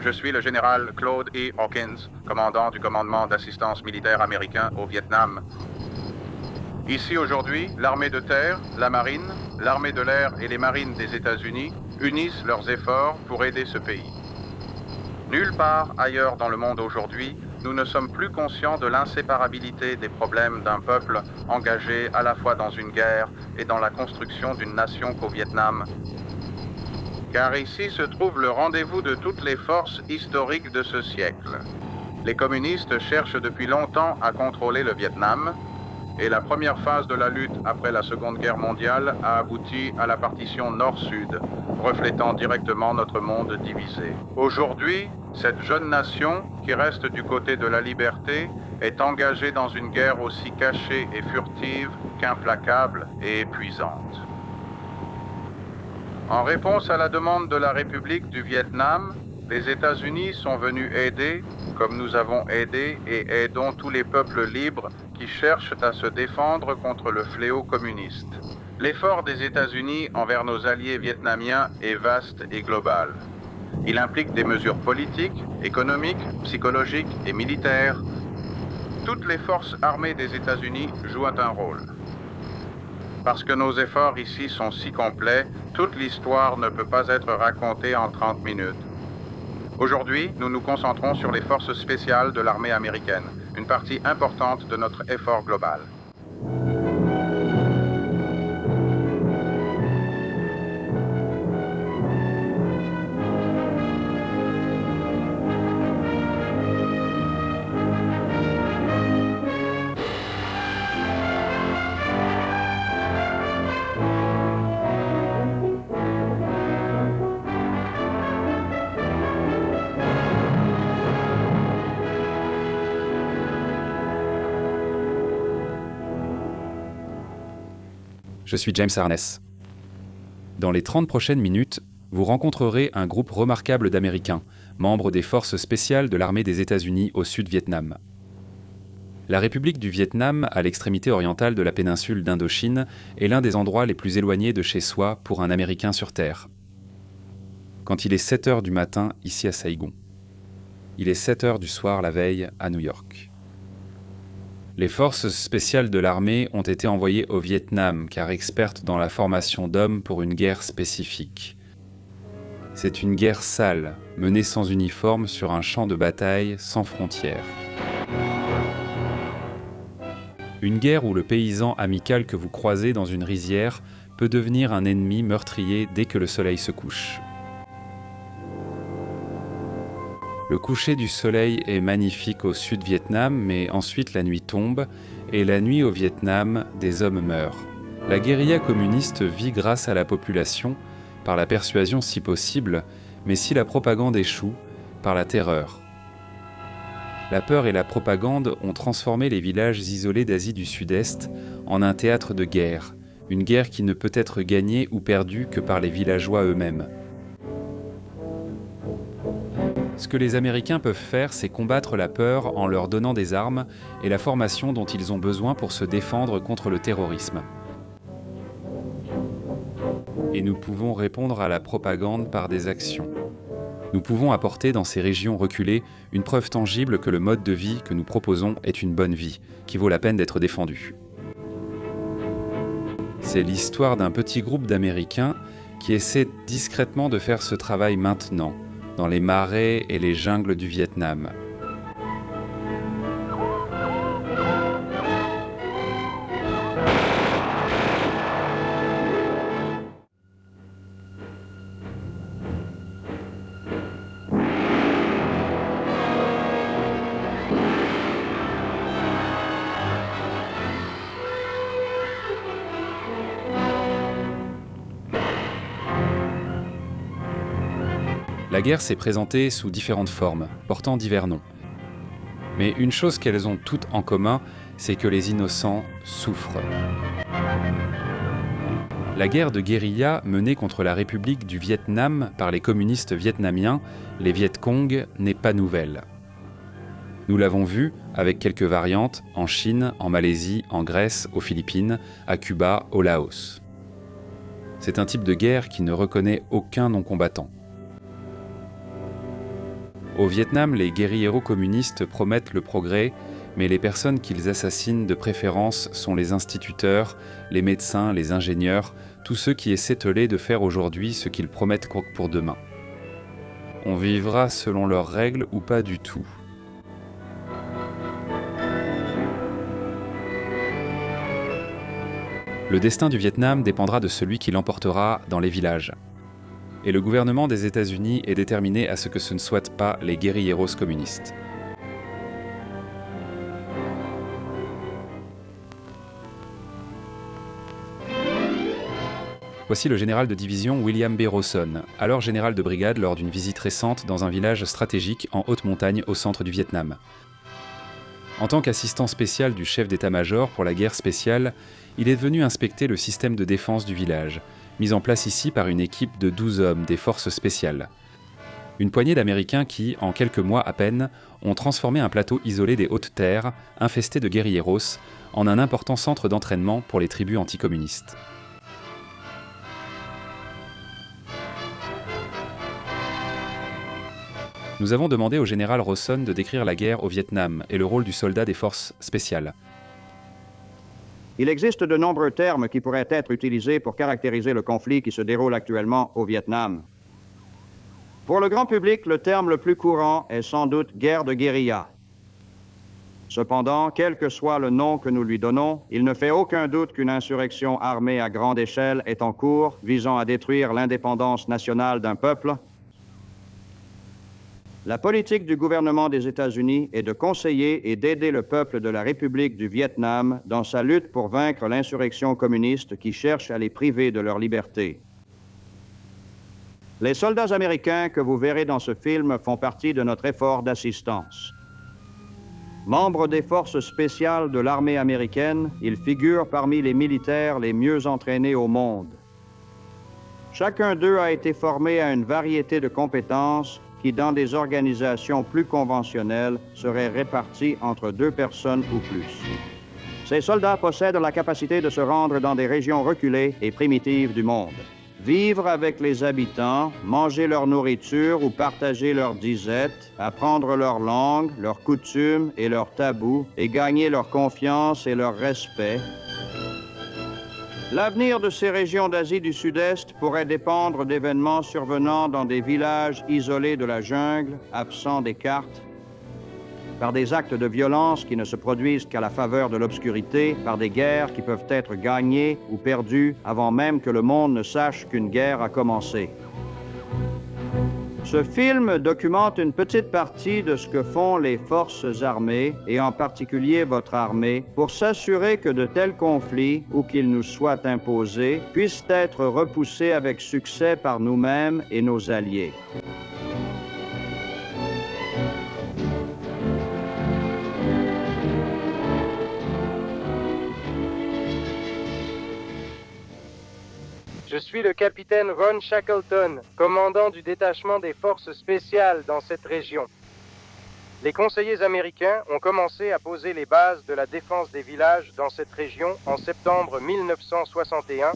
Je suis le général Claude E. Hawkins, commandant du commandement d'assistance militaire américain au Vietnam. Ici aujourd'hui, l'armée de terre, la marine, l'armée de l'air et les marines des États-Unis unissent leurs efforts pour aider ce pays. Nulle part ailleurs dans le monde aujourd'hui, nous ne sommes plus conscients de l'inséparabilité des problèmes d'un peuple engagé à la fois dans une guerre et dans la construction d'une nation qu'au Vietnam. Car ici se trouve le rendez-vous de toutes les forces historiques de ce siècle. Les communistes cherchent depuis longtemps à contrôler le Vietnam, et la première phase de la lutte après la Seconde Guerre mondiale a abouti à la partition Nord-Sud, reflétant directement notre monde divisé. Aujourd'hui, cette jeune nation, qui reste du côté de la liberté, est engagée dans une guerre aussi cachée et furtive qu'implacable et épuisante. En réponse à la demande de la République du Vietnam, les États-Unis sont venus aider, comme nous avons aidé et aidons tous les peuples libres qui cherchent à se défendre contre le fléau communiste. L'effort des États-Unis envers nos alliés vietnamiens est vaste et global. Il implique des mesures politiques, économiques, psychologiques et militaires. Toutes les forces armées des États-Unis jouent un rôle. Parce que nos efforts ici sont si complets, toute l'histoire ne peut pas être racontée en 30 minutes. Aujourd'hui, nous nous concentrons sur les forces spéciales de l'armée américaine, une partie importante de notre effort global. Je suis James Harness. Dans les 30 prochaines minutes, vous rencontrerez un groupe remarquable d'Américains, membres des forces spéciales de l'armée des États-Unis au Sud-Vietnam. La République du Vietnam, à l'extrémité orientale de la péninsule d'Indochine, est l'un des endroits les plus éloignés de chez soi pour un Américain sur Terre. Quand il est 7 heures du matin, ici à Saigon. Il est 7 heures du soir la veille à New York. Les forces spéciales de l'armée ont été envoyées au Vietnam car expertes dans la formation d'hommes pour une guerre spécifique. C'est une guerre sale, menée sans uniforme sur un champ de bataille sans frontières. Une guerre où le paysan amical que vous croisez dans une rizière peut devenir un ennemi meurtrier dès que le soleil se couche. Le coucher du soleil est magnifique au Sud-Vietnam, mais ensuite la nuit tombe, et la nuit au Vietnam, des hommes meurent. La guérilla communiste vit grâce à la population, par la persuasion si possible, mais si la propagande échoue, par la terreur. La peur et la propagande ont transformé les villages isolés d'Asie du Sud-Est en un théâtre de guerre, une guerre qui ne peut être gagnée ou perdue que par les villageois eux-mêmes. Ce que les Américains peuvent faire, c'est combattre la peur en leur donnant des armes et la formation dont ils ont besoin pour se défendre contre le terrorisme. Et nous pouvons répondre à la propagande par des actions. Nous pouvons apporter dans ces régions reculées une preuve tangible que le mode de vie que nous proposons est une bonne vie, qui vaut la peine d'être défendue. C'est l'histoire d'un petit groupe d'Américains qui essaie discrètement de faire ce travail maintenant, dans les marais et les jungles du Vietnam. La guerre s'est présentée sous différentes formes, portant divers noms. Mais une chose qu'elles ont toutes en commun, c'est que les innocents souffrent. La guerre de guérilla menée contre la République du Vietnam par les communistes vietnamiens, les Viet Cong, n'est pas nouvelle. Nous l'avons vu, avec quelques variantes, en Chine, en Malaisie, en Grèce, aux Philippines, à Cuba, au Laos. C'est un type de guerre qui ne reconnaît aucun non-combattant. Au Vietnam, les guérilleros communistes promettent le progrès, mais les personnes qu'ils assassinent de préférence sont les instituteurs, les médecins, les ingénieurs, tous ceux qui essaient de faire aujourd'hui ce qu'ils promettent pour demain. On vivra selon leurs règles ou pas du tout. Le destin du Vietnam dépendra de celui qui l'emportera dans les villages. Et le gouvernement des États-Unis est déterminé à ce que ce ne soient pas les guérilleros communistes. Voici le général de division William B. Rawson, alors général de brigade lors d'une visite récente dans un village stratégique en haute montagne au centre du Vietnam. En tant qu'assistant spécial du chef d'état-major pour la guerre spéciale, il est venu inspecter le système de défense du village, mis en place ici par une équipe de 12 hommes des forces spéciales. Une poignée d'Américains qui, en quelques mois à peine, ont transformé un plateau isolé des hautes terres, infesté de guérilleros, en un important centre d'entraînement pour les tribus anticommunistes. Nous avons demandé au général Rawson de décrire la guerre au Vietnam et le rôle du soldat des forces spéciales. Il existe de nombreux termes qui pourraient être utilisés pour caractériser le conflit qui se déroule actuellement au Vietnam. Pour le grand public, le terme le plus courant est sans doute guerre de guérilla. Cependant, quel que soit le nom que nous lui donnons, il ne fait aucun doute qu'une insurrection armée à grande échelle est en cours, visant à détruire l'indépendance nationale d'un peuple. La politique du gouvernement des États-Unis est de conseiller et d'aider le peuple de la République du Vietnam dans sa lutte pour vaincre l'insurrection communiste qui cherche à les priver de leur liberté. Les soldats américains que vous verrez dans ce film font partie de notre effort d'assistance. Membres des forces spéciales de l'armée américaine, ils figurent parmi les militaires les mieux entraînés au monde. Chacun d'eux a été formé à une variété de compétences qui, dans des organisations plus conventionnelles, seraient répartis entre 2 personnes ou plus. Ces soldats possèdent la capacité de se rendre dans des régions reculées et primitives du monde. Vivre avec les habitants, manger leur nourriture ou partager leurs disettes, apprendre leur langue, leurs coutumes et leurs tabous, et gagner leur confiance et leur respect. L'avenir de ces régions d'Asie du Sud-Est pourrait dépendre d'événements survenant dans des villages isolés de la jungle, absents des cartes, par des actes de violence qui ne se produisent qu'à la faveur de l'obscurité, par des guerres qui peuvent être gagnées ou perdues avant même que le monde ne sache qu'une guerre a commencé. Ce film documente une petite partie de ce que font les forces armées, et en particulier votre armée, pour s'assurer que de tels conflits, où qu'ils nous soient imposés, puissent être repoussés avec succès par nous-mêmes et nos alliés. Je suis le capitaine Ron Shackleton, commandant du détachement des forces spéciales dans cette région. Les conseillers américains ont commencé à poser les bases de la défense des villages dans cette région en septembre 1961.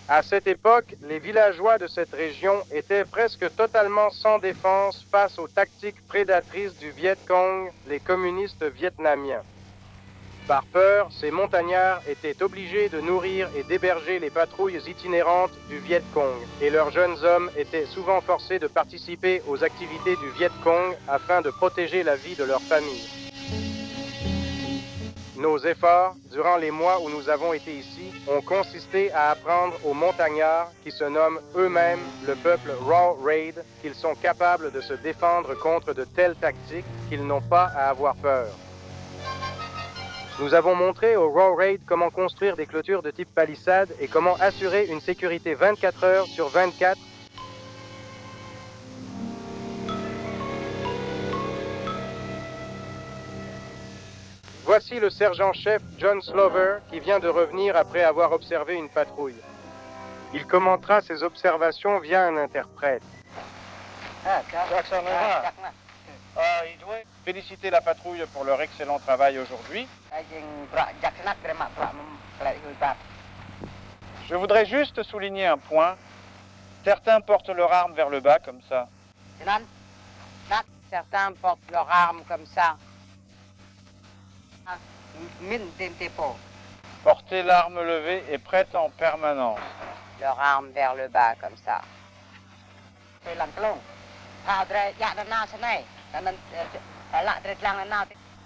À cette époque, les villageois de cette région étaient presque totalement sans défense face aux tactiques prédatrices du Viet Cong, les communistes vietnamiens. Par peur, ces montagnards étaient obligés de nourrir et d'héberger les patrouilles itinérantes du Viet Cong, et leurs jeunes hommes étaient souvent forcés de participer aux activités du Viet Cong afin de protéger la vie de leur famille. Nos efforts, durant les mois où nous avons été ici, ont consisté à apprendre aux montagnards, qui se nomment eux-mêmes le peuple Raw Raid, qu'ils sont capables de se défendre contre de telles tactiques, qu'ils n'ont pas à avoir peur. Nous avons montré au Raw Raid comment construire des clôtures de type palissade et comment assurer une sécurité 24 heures sur 24. Voici le sergent-chef John Slover qui vient de revenir après avoir observé une patrouille. Il commentera ses observations via un interprète. Féliciter la patrouille pour leur excellent travail aujourd'hui. Je voudrais juste souligner un point. Certains portent leur arme vers le bas, comme ça. Certains portent leurs armes comme ça. Porter l'arme levée et prête en permanence. Leurs armes vers le bas comme ça.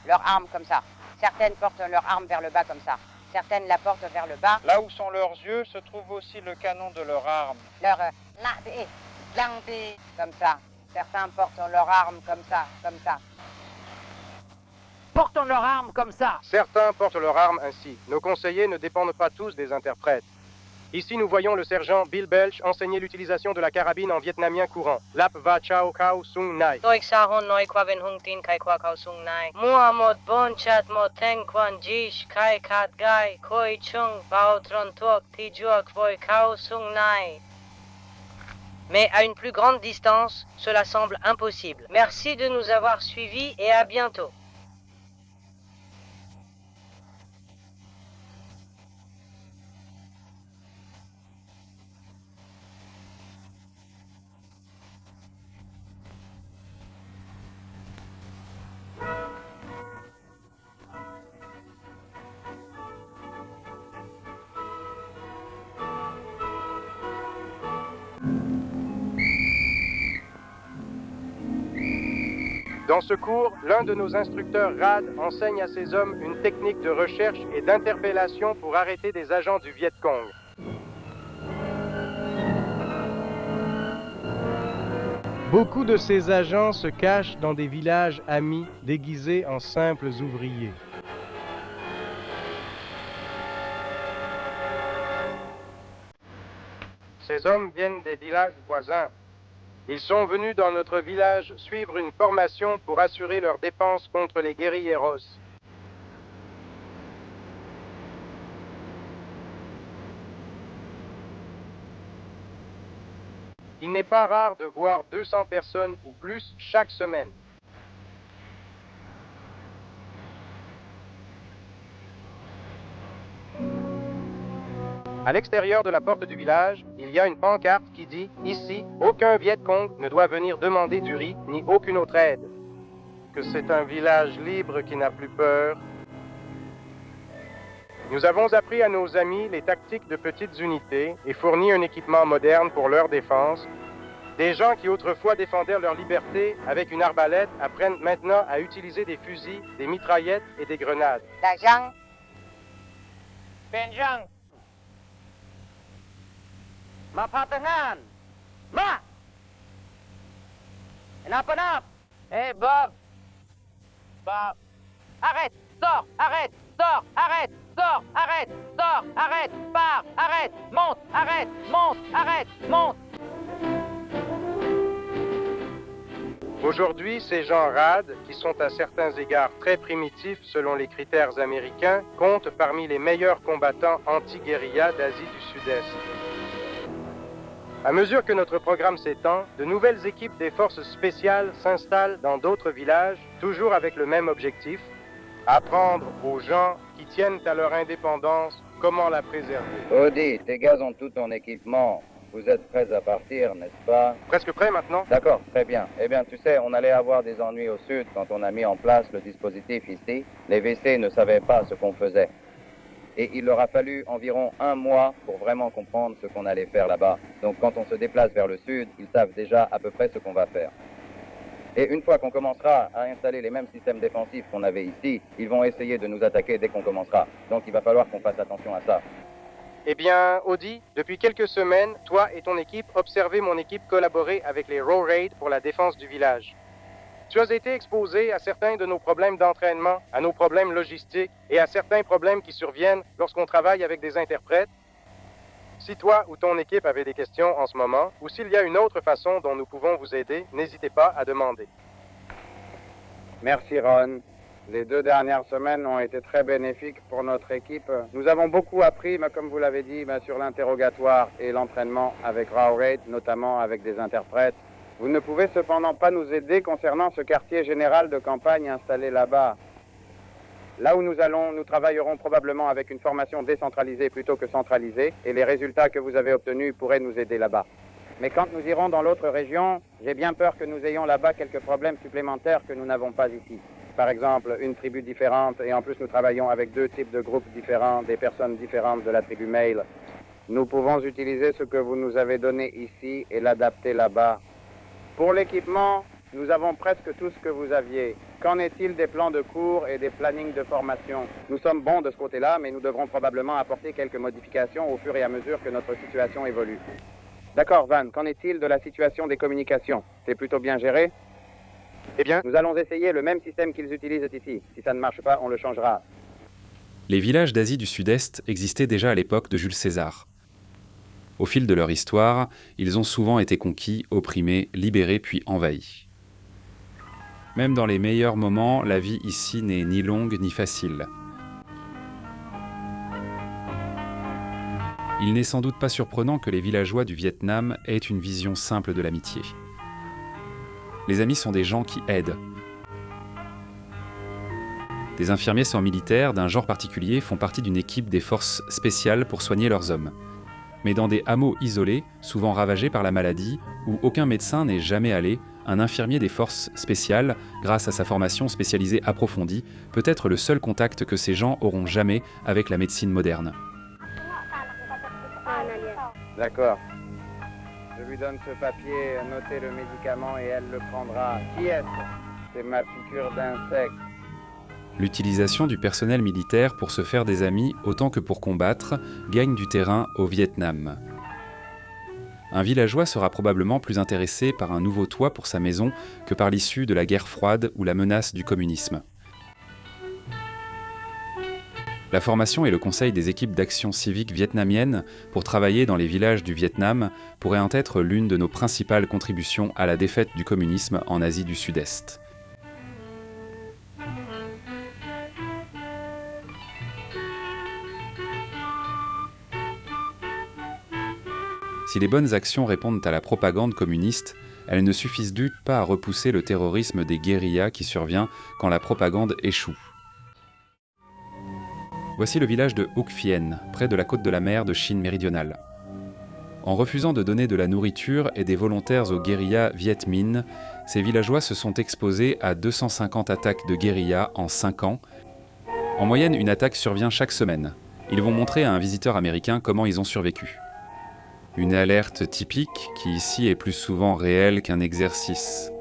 Leurs armes comme ça. Certaines portent leurs armes vers le bas comme ça. Certaines la portent vers le bas. Là où sont leurs yeux se trouve aussi le canon de leur arme. Comme ça. Certains portent leurs armes comme ça, comme ça. Portent leurs armes comme ça. Certains portent leurs armes ainsi. Nos conseillers ne dépendent pas tous des interprètes. Ici, nous voyons le sergent Bill Belch enseigner l'utilisation de la carabine en vietnamien courant. Lap va chao kao sung nai. Toik sahon noi kwa ben hung tin kai kwa kau sung nai. Mua mot bon chat mot teng kwan jish kai kat gai koi chung bao tron tuok ti juok voi kau sung nai. Mais à une plus grande distance, cela semble impossible. Merci de nous avoir suivis et à bientôt. Dans ce cours, l'un de nos instructeurs RAD enseigne à ses hommes une technique de recherche et d'interpellation pour arrêter des agents du Viet Cong. Beaucoup de ces agents se cachent dans des villages amis déguisés en simples ouvriers. Ces hommes viennent des villages voisins. Ils sont venus dans notre village suivre une formation pour assurer leur défense contre les guérilleros. Il n'est pas rare de voir 200 personnes ou plus chaque semaine. À l'extérieur de la porte du village, il y a une pancarte qui dit « Ici, aucun Viet Cong ne doit venir demander du riz ni aucune autre aide. » Que c'est un village libre qui n'a plus peur. Nous avons appris à nos amis les tactiques de petites unités et fourni un équipement moderne pour leur défense. Des gens qui autrefois défendaient leur liberté avec une arbalète apprennent maintenant à utiliser des fusils, des mitraillettes et des grenades. Dajang. Benjang! Ma patengan. Ma. Kenapa? Hey Bob! Bob! Arrête, sors, arrête, sors, arrête, sors, arrête, sors, arrête, pars, arrête, monte, arrête, monte. Aujourd'hui, ces gens rades, qui sont à certains égards très primitifs selon les critères américains, comptent parmi les meilleurs combattants anti-guérilla d'Asie du Sud-Est. À mesure que notre programme s'étend, de nouvelles équipes des forces spéciales s'installent dans d'autres villages, toujours avec le même objectif, apprendre aux gens qui tiennent à leur indépendance comment la préserver. Audi, tes gars ont tout ton équipement. Vous êtes prêts à partir, n'est-ce pas? Presque prêt maintenant? D'accord, très bien. Eh bien, tu sais, on allait avoir des ennuis au sud quand on a mis en place le dispositif ici. Les WC ne savaient pas ce qu'on faisait. Et il leur a fallu environ 1 mois pour vraiment comprendre ce qu'on allait faire là-bas. Donc quand on se déplace vers le sud, ils savent déjà à peu près ce qu'on va faire. Et une fois qu'on commencera à installer les mêmes systèmes défensifs qu'on avait ici, ils vont essayer de nous attaquer dès qu'on commencera. Donc il va falloir qu'on fasse attention à ça. Eh bien, Audi, depuis quelques semaines, toi et ton équipe observez mon équipe collaborer avec les Raw Raid pour la défense du village. Tu as été exposé à certains de nos problèmes d'entraînement, à nos problèmes logistiques et à certains problèmes qui surviennent lorsqu'on travaille avec des interprètes. Si toi ou ton équipe avez des questions en ce moment, ou s'il y a une autre façon dont nous pouvons vous aider, n'hésitez pas à demander. Merci Ron. Les 2 dernières semaines ont été très bénéfiques pour notre équipe. Nous avons beaucoup appris, comme vous l'avez dit, sur l'interrogatoire et l'entraînement avec Raw Raid, notamment avec des interprètes. Vous ne pouvez cependant pas nous aider concernant ce quartier général de campagne installé là-bas. Là où nous allons, nous travaillerons probablement avec une formation décentralisée plutôt que centralisée, et les résultats que vous avez obtenus pourraient nous aider là-bas. Mais quand nous irons dans l'autre région, j'ai bien peur que nous ayons là-bas quelques problèmes supplémentaires que nous n'avons pas ici. Par exemple, une tribu différente, et en plus nous travaillons avec 2 types de groupes différents, des personnes différentes de la tribu male. Nous pouvons utiliser ce que vous nous avez donné ici et l'adapter là-bas. Pour l'équipement, nous avons presque tout ce que vous aviez. Qu'en est-il des plans de cours et des plannings de formation? Nous sommes bons de ce côté-là, mais nous devrons probablement apporter quelques modifications au fur et à mesure que notre situation évolue. D'accord, Van, qu'en est-il de la situation des communications? C'est plutôt bien géré? Eh bien, nous allons essayer le même système qu'ils utilisent ici. Si ça ne marche pas, on le changera. Les villages d'Asie du Sud-Est existaient déjà à l'époque de Jules César. Au fil de leur histoire, ils ont souvent été conquis, opprimés, libérés puis envahis. Même dans les meilleurs moments, la vie ici n'est ni longue ni facile. Il n'est sans doute pas surprenant que les villageois du Vietnam aient une vision simple de l'amitié. Les amis sont des gens qui aident. Des infirmiers sans militaires d'un genre particulier font partie d'une équipe des forces spéciales pour soigner leurs hommes. Mais dans des hameaux isolés, souvent ravagés par la maladie, où aucun médecin n'est jamais allé, un infirmier des forces spéciales, grâce à sa formation spécialisée approfondie, peut être le seul contact que ces gens auront jamais avec la médecine moderne. D'accord. Je lui donne ce papier, notez le médicament et elle le prendra. Qui est-ce? C'est ma piqûre d'insecte. L'utilisation du personnel militaire pour se faire des amis autant que pour combattre gagne du terrain au Vietnam. Un villageois sera probablement plus intéressé par un nouveau toit pour sa maison que par l'issue de la guerre froide ou la menace du communisme. La formation et le conseil des équipes d'action civique vietnamiennes pour travailler dans les villages du Vietnam pourraient en être l'une de nos principales contributions à la défaite du communisme en Asie du Sud-Est. Si les bonnes actions répondent à la propagande communiste, elles ne suffisent donc pas à repousser le terrorisme des guérillas qui survient quand la propagande échoue. Voici le village de Huc Phien, près de la côte de la mer de Chine méridionale. En refusant de donner de la nourriture et des volontaires aux guérillas Viet Minh, ces villageois se sont exposés à 250 attaques de guérillas en 5 ans. En moyenne, une attaque survient chaque semaine. Ils vont montrer à un visiteur américain comment ils ont survécu. Une alerte typique qui ici est plus souvent réelle qu'un exercice.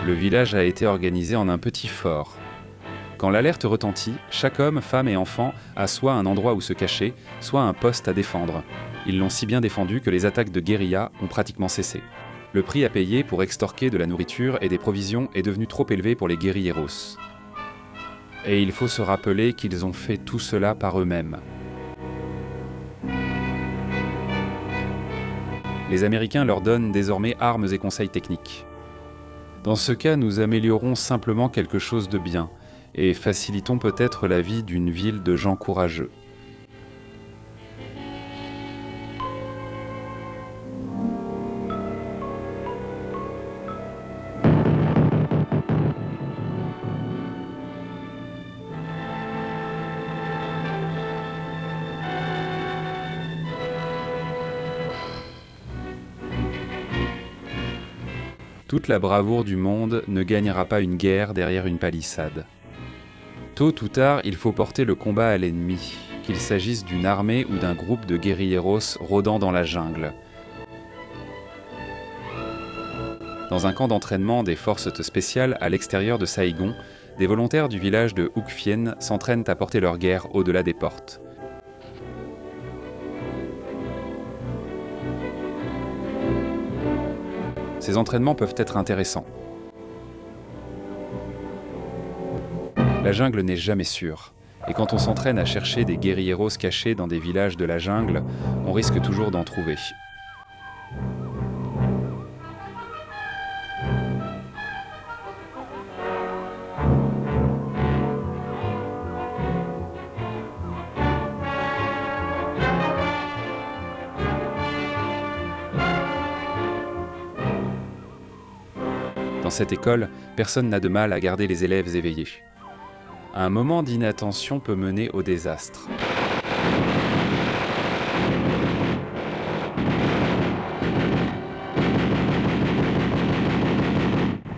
Le village a été organisé en un petit fort. Quand l'alerte retentit, chaque homme, femme et enfant a soit un endroit où se cacher, soit un poste à défendre. Ils l'ont si bien défendu que les attaques de guérilla ont pratiquement cessé. Le prix à payer pour extorquer de la nourriture et des provisions est devenu trop élevé pour les guérilleros. Et il faut se rappeler qu'ils ont fait tout cela par eux-mêmes. Les Américains leur donnent désormais armes et conseils techniques. Dans ce cas, nous améliorons simplement quelque chose de bien et facilitons peut-être la vie d'une ville de gens courageux. Toute la bravoure du monde ne gagnera pas une guerre derrière une palissade. Tôt ou tard, il faut porter le combat à l'ennemi, qu'il s'agisse d'une armée ou d'un groupe de guérilleros rôdant dans la jungle. Dans un camp d'entraînement des forces spéciales à l'extérieur de Saigon, des volontaires du village de Huc Phien s'entraînent à porter leur guerre au-delà des portes. Ces entraînements peuvent être intéressants. La jungle n'est jamais sûre, et quand on s'entraîne à chercher des guérilleros cachés dans des villages de la jungle, on risque toujours d'en trouver. Dans cette école, personne n'a de mal à garder les élèves éveillés. Un moment d'inattention peut mener au désastre.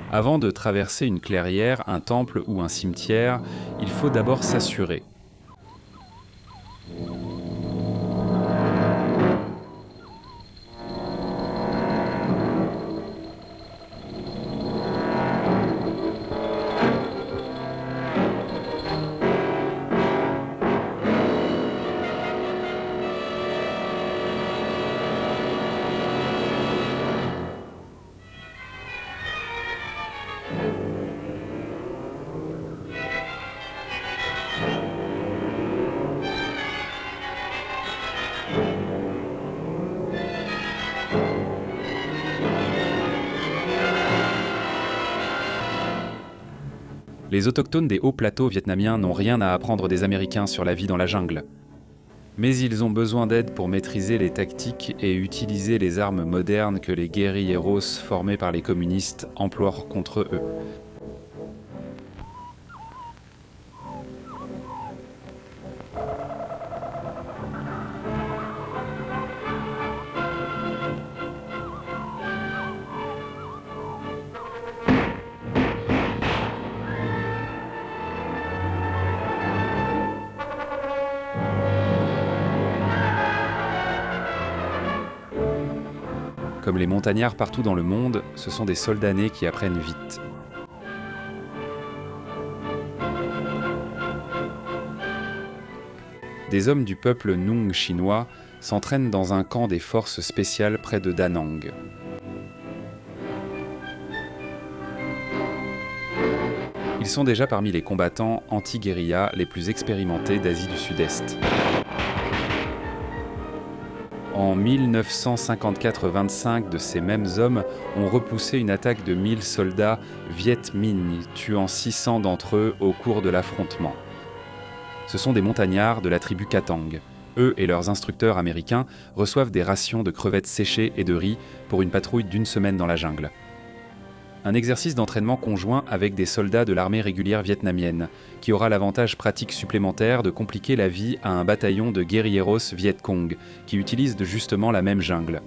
Avant de traverser une clairière, un temple ou un cimetière, il faut d'abord s'assurer. Les autochtones des hauts plateaux vietnamiens n'ont rien à apprendre des Américains sur la vie dans la jungle. Mais ils ont besoin d'aide pour maîtriser les tactiques et utiliser les armes modernes que les guérilleros formés par les communistes emploient contre eux. Comme les montagnards partout dans le monde, ce sont des soldats nés qui apprennent vite. Des hommes du peuple Nung chinois s'entraînent dans un camp des forces spéciales près de Da Nang. Ils sont déjà parmi les combattants anti-guérilla les plus expérimentés d'Asie du Sud-Est. En 1954-25, de ces mêmes hommes ont repoussé une attaque de 1000 soldats Viet Minh, tuant 600 d'entre eux au cours de l'affrontement. Ce sont des montagnards de la tribu Katang. Eux et leurs instructeurs américains reçoivent des rations de crevettes séchées et de riz pour une patrouille d'1 semaine dans la jungle. Un exercice d'entraînement conjoint avec des soldats de l'armée régulière vietnamienne, qui aura l'avantage pratique supplémentaire de compliquer la vie à un bataillon de guérilleros Viet Cong, qui utilise justement la même jungle.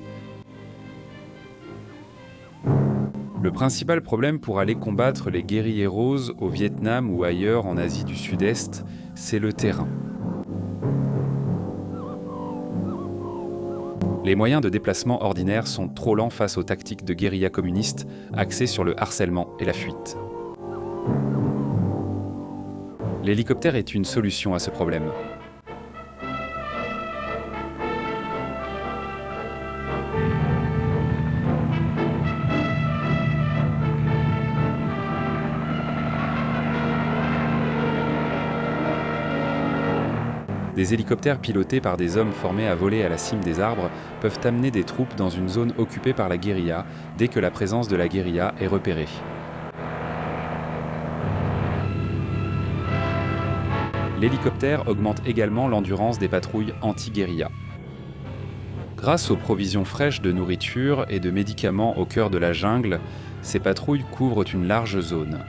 Le principal problème pour aller combattre les guérilleros au Vietnam ou ailleurs en Asie du Sud-Est, c'est le terrain. Les moyens de déplacement ordinaires sont trop lents face aux tactiques de guérilla communistes axées sur le harcèlement et la fuite. L'hélicoptère est une solution à ce problème. Des hélicoptères pilotés par des hommes formés à voler à la cime des arbres peuvent amener des troupes dans une zone occupée par la guérilla dès que la présence de la guérilla est repérée. L'hélicoptère augmente également l'endurance des patrouilles anti-guérilla. Grâce aux provisions fraîches de nourriture et de médicaments au cœur de la jungle, ces patrouilles couvrent une large zone.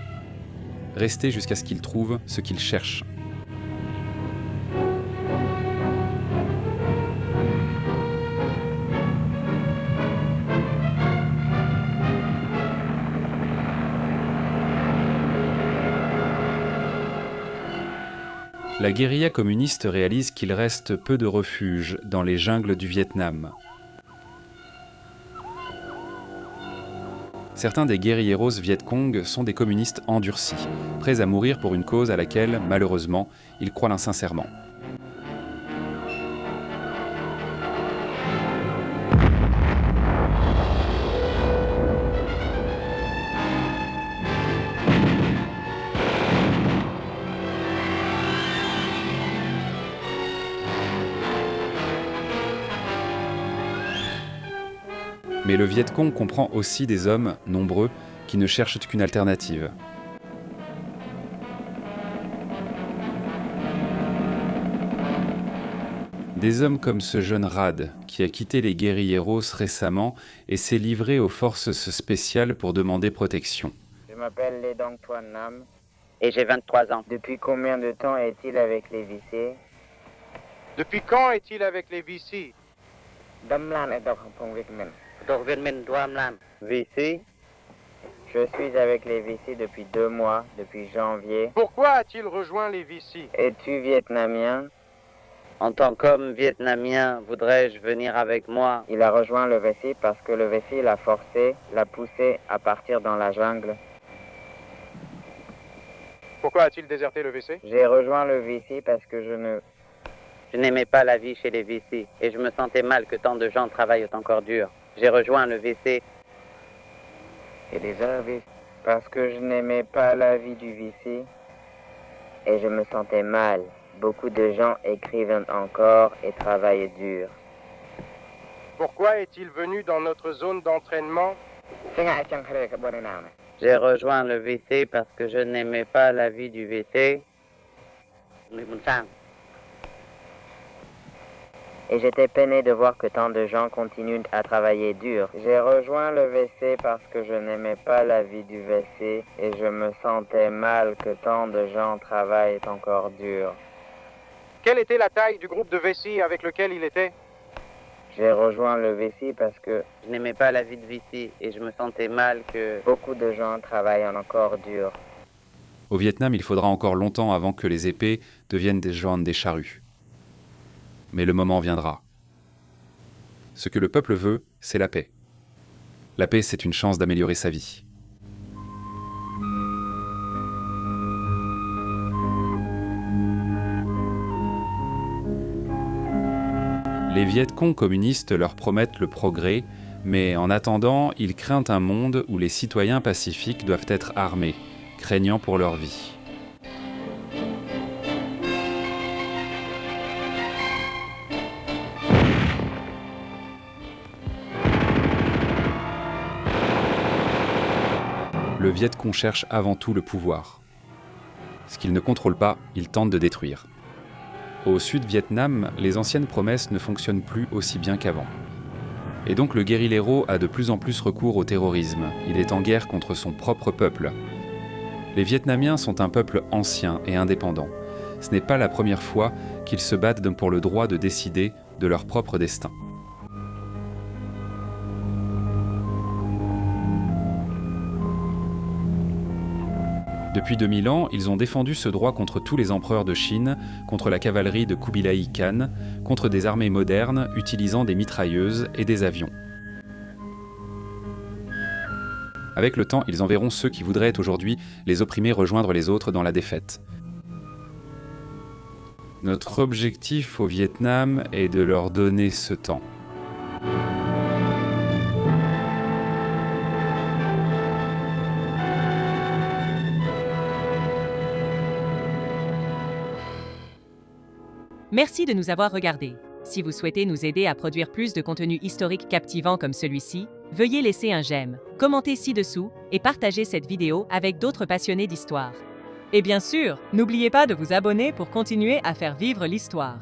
Restez jusqu'à ce qu'ils trouvent ce qu'ils cherchent. La guérilla communiste réalise qu'il reste peu de refuges dans les jungles du Vietnam. Certains des guérilleros Viet Cong sont des communistes endurcis, prêts à mourir pour une cause à laquelle, malheureusement, ils croient insincèrement. Mais le Viet Cong comprend aussi des hommes, nombreux, qui ne cherchent qu'une alternative. Des hommes comme ce jeune Rad, qui a quitté les guérilleros récemment et s'est livré aux forces spéciales pour demander protection. m'appelle Lee Dong Tuan Nam. Et j'ai 23 ans. Depuis combien de temps est-il avec les VC? Depuis quand est-il avec les VC? VC? Je suis avec les VC depuis 2 mois, depuis janvier. Pourquoi a-t-il rejoint les VC? Es-tu vietnamien? En tant qu'homme vietnamien, voudrais-je venir avec moi? Il a rejoint le VC parce que le VC l'a forcé, l'a poussé à partir dans la jungle. Pourquoi a-t-il déserté le VC? J'ai rejoint le VC parce que Je n'aimais pas la vie chez les VC et je me sentais mal que tant de gens travaillent encore dur. J'ai rejoint le VC. Et les arbres, parce que je n'aimais pas la vie du VC et je me sentais mal. Beaucoup de gens écrivent encore et travaillent dur. Pourquoi est-il venu dans notre zone d'entraînement? J'ai rejoint le VC parce que je n'aimais pas la vie du VC. Et j'étais peiné de voir que tant de gens continuent à travailler dur. J'ai rejoint le VC parce que je n'aimais pas la vie du VC et je me sentais mal que tant de gens travaillent encore dur. Quelle était la taille du groupe de VC avec lequel il était? J'ai rejoint le VC parce que je n'aimais pas la vie de VC et je me sentais mal que beaucoup de gens travaillent encore dur. Au Vietnam, il faudra encore longtemps avant que les épées deviennent des joints des charrues. Mais le moment viendra. Ce que le peuple veut, c'est la paix. La paix, c'est une chance d'améliorer sa vie. Les Vietcong communistes leur promettent le progrès, mais en attendant, ils craignent un monde où les citoyens pacifiques doivent être armés, craignant pour leur vie. Le Vietcong cherche avant tout le pouvoir. Ce qu'il ne contrôle pas, il tente de détruire. Au Sud-Vietnam, les anciennes promesses ne fonctionnent plus aussi bien qu'avant. Et donc le guérillero a de plus en plus recours au terrorisme. Il est en guerre contre son propre peuple. Les Vietnamiens sont un peuple ancien et indépendant. Ce n'est pas la première fois qu'ils se battent pour le droit de décider de leur propre destin. Depuis 2000 ans, ils ont défendu ce droit contre tous les empereurs de Chine, contre la cavalerie de Kubilai Khan, contre des armées modernes utilisant des mitrailleuses et des avions. Avec le temps, ils enverront ceux qui voudraient aujourd'hui les opprimer rejoindre les autres dans la défaite. Notre objectif au Vietnam est de leur donner ce temps. Merci de nous avoir regardés. Si vous souhaitez nous aider à produire plus de contenu historique captivant comme celui-ci, veuillez laisser un j'aime, commenter ci-dessous et partager cette vidéo avec d'autres passionnés d'histoire. Et bien sûr, n'oubliez pas de vous abonner pour continuer à faire vivre l'histoire.